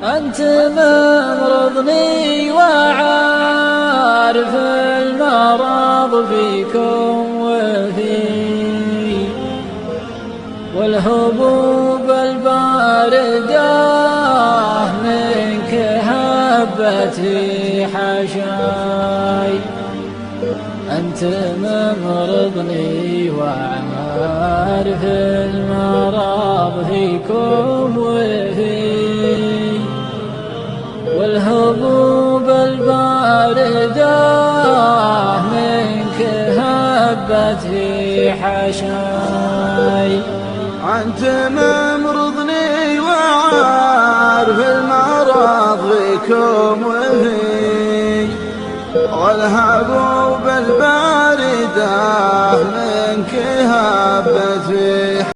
أنت ممرضني وعارف المرض فيكم وفي، والهبوب الباردة منك هبتي حشاي. أنت ممرضني وعارف المرض فيكم وفي، والهبوب الباردة منك هبتي حشاي. أنت ممرضني وعارف المرض فيكم وفي، والهبوب الباردة منك هبت في